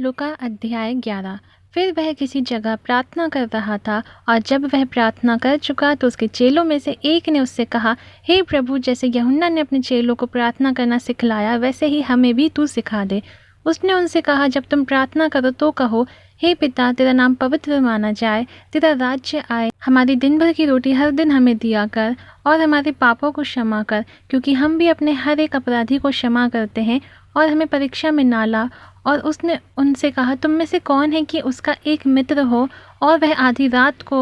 लूका अध्याय 11। फिर वह किसी जगह प्रार्थना कर रहा था, और जब वह प्रार्थना कर चुका तो उसके चेलों में से एक ने उससे कहा, हे प्रभु, जैसे यूहन्ना ने अपने चेलों को प्रार्थना करना सिखलाया, वैसे ही हमें भी तू सिखा दे। उसने उनसे कहा, जब तुम प्रार्थना करो तो कहो, हे पिता, तेरा नाम पवित्र माना जाए, तेरा राज्य आए, हमारी दिन भर की रोटी हर दिन हमें दिया कर, और हमारे पापों को क्षमा कर, क्योंकि हम भी अपने हर एक अपराधी को क्षमा करते हैं, और हमें परीक्षा में ना ला। और उसने उनसे कहा, तुम में से कौन है कि उसका एक मित्र हो और वह आधी रात को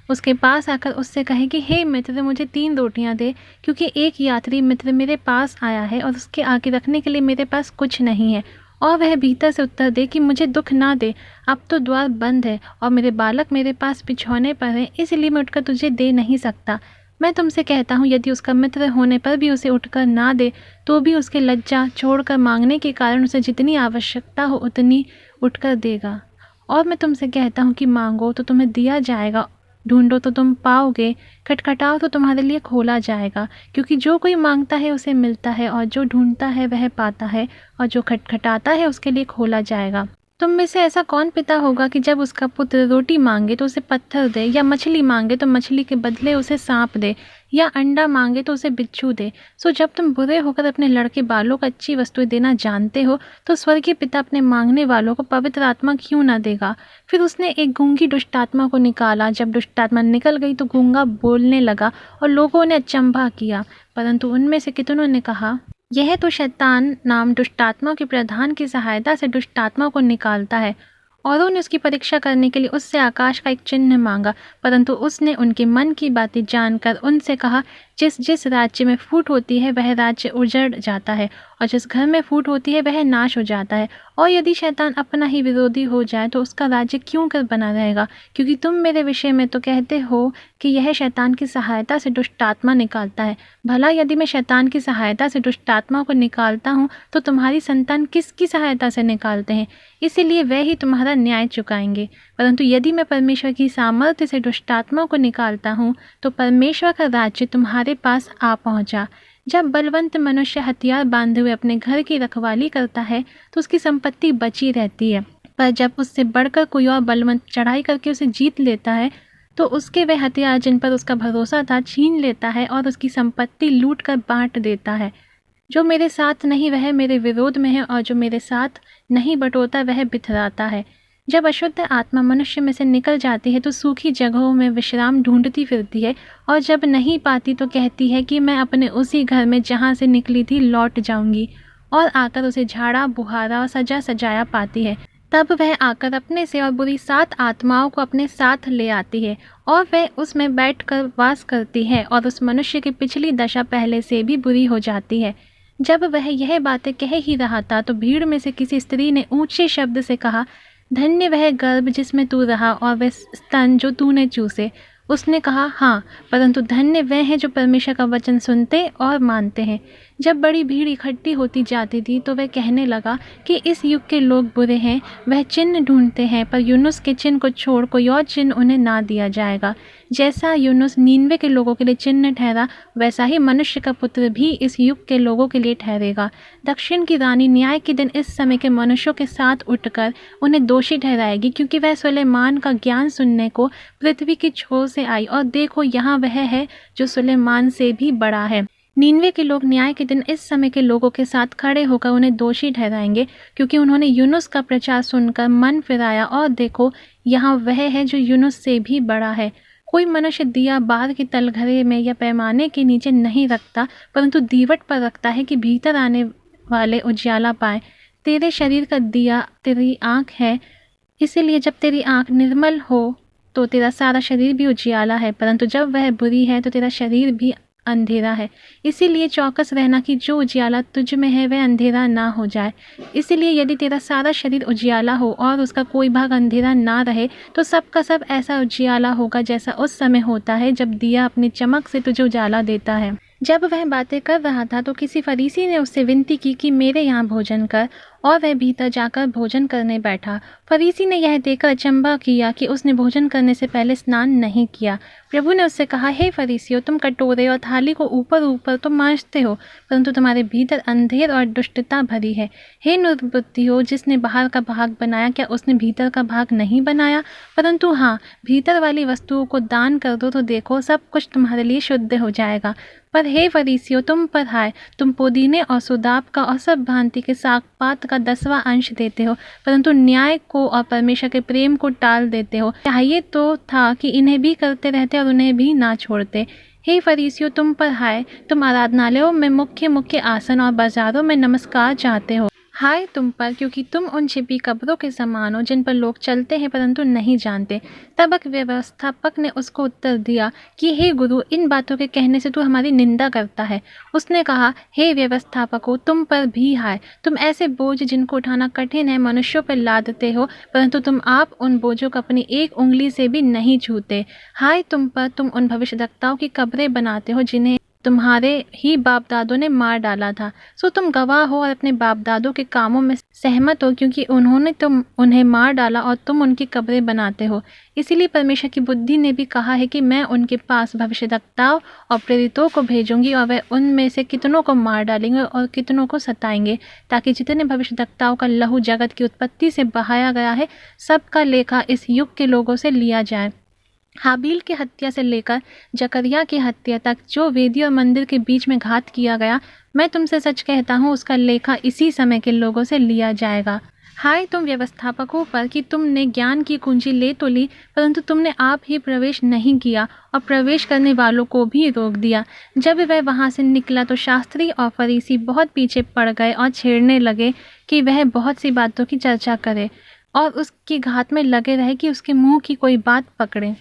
उसके पास आकर उससे कहे कि हे मित्र, मुझे 3 रोटियां दे, क्योंकि एक यात्री मित्र मेरे पास आया है और उसके आगे रखने के लिए मेरे पास कुछ नहीं है। और वह भीतर से उत्तर दे कि मुझे दुख ना दे, अब तो द्वार बंद है और मेरे बालक मेरे पास बिछौने पर हैं, इसलिए मैं उठकर तुझे दे नहीं सकता। मैं तुमसे कहता हूँ, यदि उसका मित्र होने पर भी उसे उठकर ना दे, तो भी उसके लज्जा छोड़कर मांगने के कारण उसे जितनी आवश्यकता हो उतनी उठकर देगा। और मैं तुमसे कहता हूँ कि मांगो तो तुम्हें दिया जाएगा, ढूंढो तो तुम पाओगे, खटखटाओ तो तुम्हारे लिए खोला जाएगा। क्योंकि जो कोई मांगता है उसे मिलता है, और जो ढूंढता है वह पाता है, और जो खटखटाता है उसके लिए खोला जाएगा। तुम में से ऐसा कौन पिता होगा कि जब उसका पुत्र रोटी मांगे तो उसे पत्थर दे, या मछली मांगे तो मछली के बदले उसे सांप दे, या अंडा मांगे तो उसे बिच्छू दे? सो जब तुम बुरे होकर अपने लड़के बालों को अच्छी वस्तुएं देना जानते हो, तो स्वर्गीय पिता अपने मांगने वालों को पवित्र आत्मा क्यों ना देगा। फिर उसने एक गूंगी दुष्ट आत्मा को निकाला। जब दुष्ट आत्मा निकल गई तो गूंगा बोलने लगा, और लोगों ने अचंभा किया। परंतु उनमें से कितनों ने कहा, यह तो शैतान नाम दुष्टात्मा के प्रधान की सहायता से दुष्टात्मा को निकालता है। औरों ने उसकी परीक्षा करने के लिए उससे आकाश का एक चिन्ह मांगा, परंतु उसने उनके मन की बातें जानकर उनसे कहा, जिस जिस राज्य में फूट होती है वह राज्य उजड़ जाता है, और जिस घर में फूट होती है वह नाश हो जाता है। और यदि शैतान अपना ही विरोधी हो जाए तो उसका राज्य क्यों कर बना रहेगा? क्योंकि तुम मेरे विषय में तो कहते हो कि यह शैतान की सहायता से दुष्ट आत्मा निकालता है। भला यदि मैं शैतान की सहायता से दुष्ट आत्मा को निकालता हूँ, तो तुम्हारी संतान किसकी सहायता से निकालते हैं? इसीलिए वह ही तुम्हारा न्याय चुकाएंगे। परंतु यदि मैं परमेश्वर की सामर्थ्य से दुष्ट आत्मा को निकालता हूँ, तो परमेश्वर का राज्य तुम्हारे पास आ पहुँचा। जब बलवंत मनुष्य हथियार बांधे हुए अपने घर की रखवाली करता है तो उसकी संपत्ति बची रहती है, पर जब उससे बढ़कर कोई और बलवंत चढ़ाई करके उसे जीत लेता है, तो उसके वह हथियार जिन पर उसका भरोसा था छीन लेता है और उसकी संपत्ति लूट कर बांट देता है। जो मेरे साथ नहीं वह मेरे विरोध में है, और जो मेरे साथ नहीं बटोरता वह बिथराता है। जब अशुद्ध आत्मा मनुष्य में से निकल जाती है तो सूखी जगहों में विश्राम ढूंढती फिरती है, और जब नहीं पाती तो कहती है कि मैं अपने उसी घर में जहाँ से निकली थी लौट जाऊंगी, और आकर उसे झाड़ा बुहारा और सजा सजाया पाती है। तब वह आकर अपने से और बुरी 7 आत्माओं को अपने साथ ले आती है, और वह उसमें बैठकर वास करती है, और उस मनुष्य की पिछली दशा पहले से भी बुरी हो जाती है। जब वह यह बातें कह ही रहा था तो भीड़ में से किसी स्त्री ने ऊंचे शब्द से कहा, धन्य वह गर्भ जिसमें तू रहा और वह स्तन जो तूने चूसे। उसने कहा, हाँ, परंतु धन्य वह हैं जो परमेश्वर का वचन सुनते और मानते हैं। जब बड़ी भीड़ इकट्ठी होती जाती थी तो वह कहने लगा कि इस युग के लोग बुरे हैं, वह चिन्ह ढूंढते हैं, पर यूनुस के चिन्ह को छोड़ कोई और चिन्ह उन्हें ना दिया जाएगा। जैसा यूनुस नीनवे के लोगों के लिए चिन्ह ठहरा, वैसा ही मनुष्य का पुत्र भी इस युग के लोगों के लिए ठहरेगा। दक्षिण की रानी न्याय के दिन इस समय के मनुष्यों के साथ उठकर उन्हें दोषी ठहराएगी, क्योंकि वह सुलेमान का ज्ञान सुनने को पृथ्वी की छोर से आई, और देखो यहाँ वह है जो सुलेमान से भी बड़ा है। नीनवे के लोग न्याय के दिन इस समय के लोगों के साथ खड़े होकर उन्हें दोषी ठहराएंगे, क्योंकि उन्होंने यूनुस का प्रचार सुनकर मन फिराया, और देखो यहाँ वह है जो यूनुस से भी बड़ा है। कोई मनुष्य दिया बाहर की तलघरे में या पैमाने के नीचे नहीं रखता, परंतु दीवट पर रखता है कि भीतर आने वाले उजियाला पाए। तेरे शरीर का दिया तेरी आँख है, इसीलिए जब तेरी आँख निर्मल हो तो तेरा सारा शरीर भी उजियाला है, परंतु जब वह बुरी है तो तेरा शरीर भी अंधेरा है। इसीलिए चौकस रहना कि जो उजियाला तुझ में है वह अंधेरा ना हो जाए। इसीलिए यदि तेरा सारा शरीर उजियाला हो और उसका कोई भाग अंधेरा ना रहे, तो सब का सब ऐसा उजियाला होगा जैसा उस समय होता है जब दिया अपनी चमक से तुझे उजाला देता है। जब वह बातें कर रहा था तो किसी फरीसी ने उससे विनती की कि मेरे यहाँ भोजन कर, और वह भीतर जाकर भोजन करने बैठा। फरीसी ने यह देखकर अचंभा किया कि उसने भोजन करने से पहले स्नान नहीं किया। प्रभु ने उससे कहा, हे फरीसियों, तुम कटोरे और थाली को ऊपर ऊपर तो मांजते हो, परंतु तुम्हारे भीतर अंधेर और दुष्टता भरी है। हे निर्बुद्धियों, जिसने बाहर का भाग बनाया, क्या उसने भीतर का भाग नहीं बनाया? परंतु हाँ, भीतर वाली वस्तुओं को दान कर दो तो देखो, सब कुछ तुम्हारे लिए शुद्ध हो जाएगा। पर हे फरीसियों, तुम पर हाय, तुम पुदीने और सुदाप का और सब भांति के सागपात का 10वां अंश देते हो, परंतु न्याय को और परमेश्वर के प्रेम को टाल देते हो। चाहिए तो था कि इन्हें भी करते रहते और उन्हें भी ना छोड़ते। हे फरीसियों, तुम पर हाय, तुम आराधनालयों में मुख्य मुख्य आसन और बाजारों में नमस्कार चाहते हो। हाय तुम पर, क्योंकि तुम उन छिपी कब्रों के समान हो जिन पर लोग चलते हैं परंतु नहीं जानते। तब एक व्यवस्थापक ने उसको उत्तर दिया कि हे गुरु, इन बातों के कहने से तू हमारी निंदा करता है। उसने कहा, हे व्यवस्थापकों, तुम पर भी हाय, तुम ऐसे बोझ जिनको उठाना कठिन है मनुष्यों पर लादते हो, परंतु तुम आप उन बोझों को अपनी एक उंगली से भी नहीं छूते। हाय तुम पर, तुम उन भविष्यद्वक्ताओं की कब्रें बनाते हो जिन्हें तुम्हारे ही बाप दादों ने मार डाला था। सो तुम गवाह हो और अपने बाप दादों के कामों में सहमत हो, क्योंकि उन्होंने उन्हें मार डाला और तुम उनकी कब्रें बनाते हो। इसीलिए परमेश्वर की बुद्धि ने भी कहा है कि मैं उनके पास भविष्यद्वक्ताओं और प्रेरितों को भेजूंगी और वे उनमें से कितनों को मार डालेंगे और कितनों को सताएंगे, ताकि जितने भविष्यद्वक्ताओं का लहू जगत की उत्पत्ति से बहाया गया है, सबका लेखा इस युग के लोगों से लिया जाए। हाबील की हत्या से लेकर जकरिया की हत्या तक जो वेदी और मंदिर के बीच में घात किया गया, मैं तुमसे सच कहता हूँ, उसका लेखा इसी समय के लोगों से लिया जाएगा। हाय तुम व्यवस्थापकों पर कि तुमने ज्ञान की कुंजी ले तो ली, परंतु तुमने आप ही प्रवेश नहीं किया और प्रवेश करने वालों को भी रोक दिया। जब वह वहाँ से निकला तो शास्त्री और फरीसी बहुत पीछे पड़ गए और छेड़ने लगे कि वह बहुत सी बातों की चर्चा करे और उसकी घात में लगे रहे कि उसके मुंह की कोई बात पकड़े।